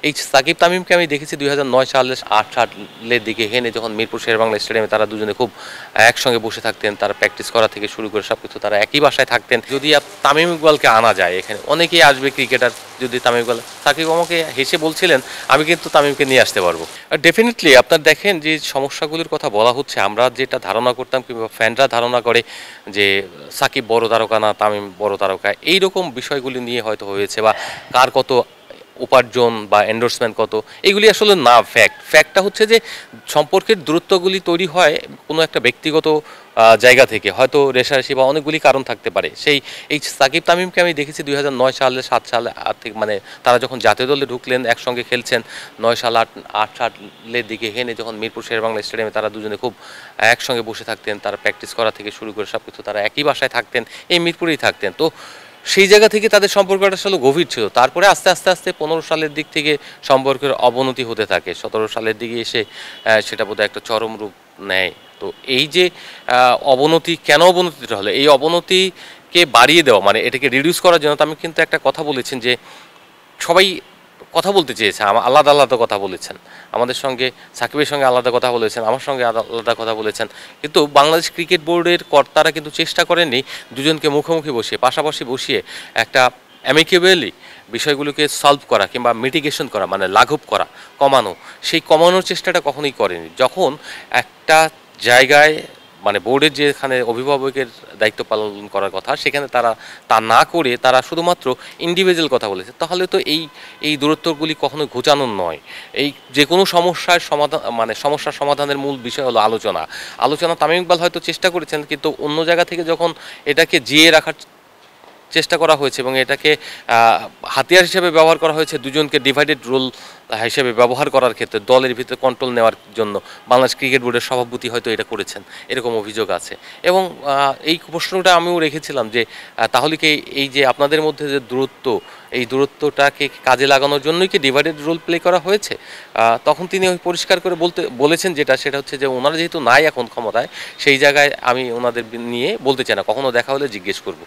এই সাকিব তামিমকে আমি দেখেছি 2009 সালে 8 সালের দিকে এখানে যখন মিরপুর শেরেবাংলা স্টেডিয়ামে তারা দুজনে খুব একসঙ্গে বসে থাকতেন, তারা প্র্যাকটিস করা থেকে শুরু করে সবকিছু তারা একই বাসায় থাকতেন। যদি তামিম ইকবালকে আনা যায় এখানে অনেকেই আসবে ক্রিকেটার, যদি তামিম ইকবাল, সাকিব আমাকে হেসে বলছিলেন আমি কিন্তু তামিমকে নিয়ে আসতে পারবো। আর ডেফিনেটলি আপনার দেখেন যে সমস্যাগুলোর কথা বলা হচ্ছে, আমরা যেটা ধারণা করতাম কিংবা ফ্যানরা ধারণা করে যে সাকিব বড় তারকা না তামিম বড় তারকা, এইরকম বিষয়গুলি নিয়ে হয়তো হয়েছে, বা কার কত উপার্জন বা এন্ডোর্সমেন্ট কত, এগুলি আসলে না। ফ্যাক্টটা হচ্ছে যে সম্পর্কের দূরত্বগুলি তৈরি হয় কোনো একটা ব্যক্তিগত জায়গা থেকে, হয়তো রেশারেশি বা অনেকগুলি কারণ থাকতে পারে। এই সাকিব তামিমকে আমি দেখেছি 2009 সালে 7 সালে থেকে, মানে তারা যখন জাতীয় দলে ঢুকলেন একসঙ্গে খেলছেন 9 সাল 8 সালের দিকে এখানে যখন মিরপুর শেরেবাংলা স্টেডিয়ামে তারা দুজনে খুব একসঙ্গে বসে থাকতেন, তারা প্র্যাকটিস করা থেকে শুরু করে সবকিছু তারা একই বাসায় থাকতেন, এই মিরপুরেই থাকতেন। তো সেই জায়গা থেকে তাদের সম্পর্কটা আসলে গভীর ছিল। তারপরে আস্তে আস্তে আস্তে 15 সালের দিক থেকে সম্পর্কের অবনতি হতে থাকে, 17 সালের দিকে এসে সেটা বোধহয় একটা চরম রূপ নেয়। তো এই যে অবনতি, কেন অবনতিটা হলো, এই অবনতিকে বাড়িয়ে দেওয়া মানে এটাকে রিডিউস করার জন্য তো আমি কিন্তু একটা কথা বলেছেন যে সবাই কথা বলতে চেয়েছে, আলাদা আলাদা কথা বলেছেন, আমাদের সঙ্গে সাকিবের সঙ্গে আলাদা কথা বলেছেন, আমার সঙ্গে আলাদা কথা বলেছেন, কিন্তু বাংলাদেশ ক্রিকেট বোর্ডের কর্তারা কিন্তু চেষ্টা করেননি দুজনকে মুখোমুখি বসিয়ে পাশাপাশি বসিয়ে একটা অ্যামিকেবলি বিষয়গুলোকে সলভ করা কিংবা মিটিগেশন করা, মানে লাঘব করা, কমানো, সেই কমানোর চেষ্টাটা কখনোই করেনি। যখন একটা জায়গায় মানে বোর্ডের যেখানে অভিভাবকের দায়িত্ব পালন করার কথা সেখানে তারা তা না করে তারা শুধুমাত্র ইন্ডিভিজুয়াল কথা বলেছে, তাহলে তো এই দূরত্বগুলি কখনো ঘোচানোর নয়। এই যে কোনো সমস্যার সমাধান, মানে সমস্যার সমাধানের মূল বিষয় হলো আলোচনা। তামিম ইকবাল হয়তো চেষ্টা করেছেন, কিন্তু অন্য জায়গা থেকে যখন এটাকে জিয়ে রাখার চেষ্টা করা হয়েছে এবং এটাকে হাতিয়ার হিসেবে ব্যবহার করা হয়েছে দুজনকে ডিভাইডেড রোল হিসেবে ব্যবহার করার ক্ষেত্রে, দলের ভিতরে কন্ট্রোল নেওয়ার জন্য বাংলাদেশ ক্রিকেট বোর্ডের সভাপতি হয়তো এটা করেছেন, এরকম অভিযোগ আছে। এবং এই প্রশ্নটা আমিও রেখেছিলাম যে তাহলে কি এই যে আপনাদের মধ্যে যে দূরত্ব, এই দূরত্বটাকে কাজে লাগানোর জন্যই কি ডিভাইডেড রোল প্লে করা হয়েছে? তখন তিনি পরিষ্কার করে বলেছেন সেটা হচ্ছে যে ওনারা যেহেতু নাই এখন ক্ষমতায়, সেই জায়গায় আমি ওনাদের নিয়ে বলতে চাই না, কখনো দেখা হলে জিজ্ঞেস করবো।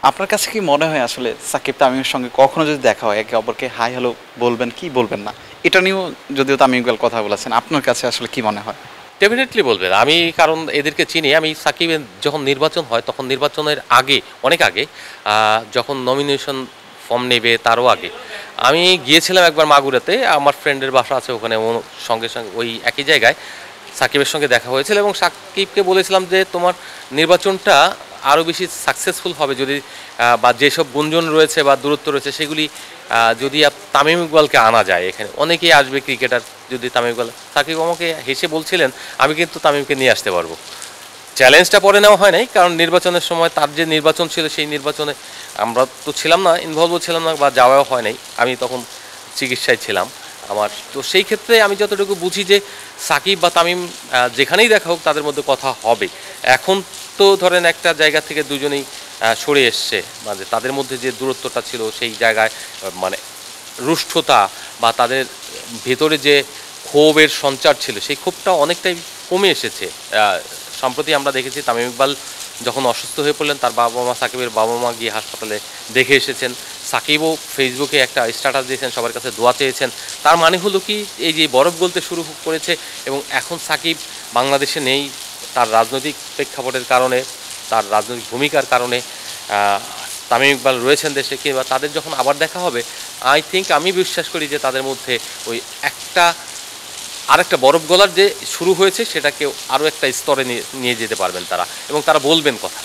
আপনার কাছে কি মনে হয় আসলে সাকিব তামিমের সঙ্গে কখনো যদি দেখা হয় একে অপরকে হাই হ্যালো বলবেন কি বলবেন না? এটা নিয়েও যদিও তামিম ইকবাল কথা বলেছেন, আপনার কাছে আসলে কি মনে হয়? ডেফিনেটলি বলবেন। আমি কারণ এদেরকে চিনি। আমি সাকিবের যখন নির্বাচন হয় তখন নির্বাচনের আগে, অনেক আগে, যখন নমিনেশন ফর্ম নেবে তারও আগে আমি গিয়েছিলাম একবার মাগুরাতে, আমার ফ্রেন্ডের বাসা আছে ওখানে, সঙ্গে সঙ্গে ওই একই জায়গায় সাকিবের সঙ্গে দেখা হয়েছিল এবং সাকিবকে বলেছিলাম যে তোমার নির্বাচনটা আরও বেশি সাকসেসফুল হবে যদি বা যেসব গুঞ্জন রয়েছে বা দূরত্ব রয়েছে সেগুলি যদি তামিম ইকবালকে আনা যায় এখানে অনেকেই আসবে ক্রিকেটার, যদি তামিম ইকবাল, সাকিব আমাকে হেসে বলছিলেন আমি কিন্তু তামিমকে নিয়ে আসতে পারবো। চ্যালেঞ্জটা পরে নেওয়া হয় নাই, কারণ নির্বাচনের সময় তার যে নির্বাচন ছিল সেই নির্বাচনে আমরা তো ছিলাম না, ইনভলভও ছিলাম না বা যাওয়াও হয় নাই, আমি তখন চিকিৎসায় ছিলাম আমার। তো সেই ক্ষেত্রে আমি যতটুকু বুঝি যে সাকিব বা তামিম যেখানেই দেখা হোক তাদের মধ্যে কথা হবে। এখন তো ধরেন একটা জায়গা থেকে দুজনেই সরে এসছে, মানে তাদের মধ্যে যে দূরত্বটা ছিল সেই জায়গায় মানে রুষ্ঠতা বা তাদের ভেতরে যে ক্ষোভের সঞ্চার ছিল সেই ক্ষোভটা অনেকটাই কমে এসেছে। সম্প্রতি আমরা দেখেছি তামিম ইকবাল যখন অসুস্থ হয়ে পড়লেন তার বাবা মা, সাকিবের বাবা মা গিয়ে হাসপাতালে দেখে এসেছেন। সাকিবও ফেসবুকে একটা স্ট্যাটাস দিয়েছেন, সবার কাছে দোয়া চেয়েছেন। তার মানে হলো কি, এই যে বরফ গলতে শুরু করেছে এবং এখন সাকিব বাংলাদেশে নেই, তার রাজনৈতিক প্রেক্ষাপটের কারণে, তার রাজনৈতিক ভূমিকার কারণে তামিম ইকবাল রয়েছেন দেশে, কিংবা তাদের যখন আবার দেখা হবে আই থিঙ্ক, আমি বিশ্বাস করি যে তাদের মধ্যে ওই আরেকটা বরফ গলার যে শুরু হয়েছে সেটাকে আরও একটা স্তরে নিয়ে যেতে পারবেন তারা, এবং তারা বলবেন কথা।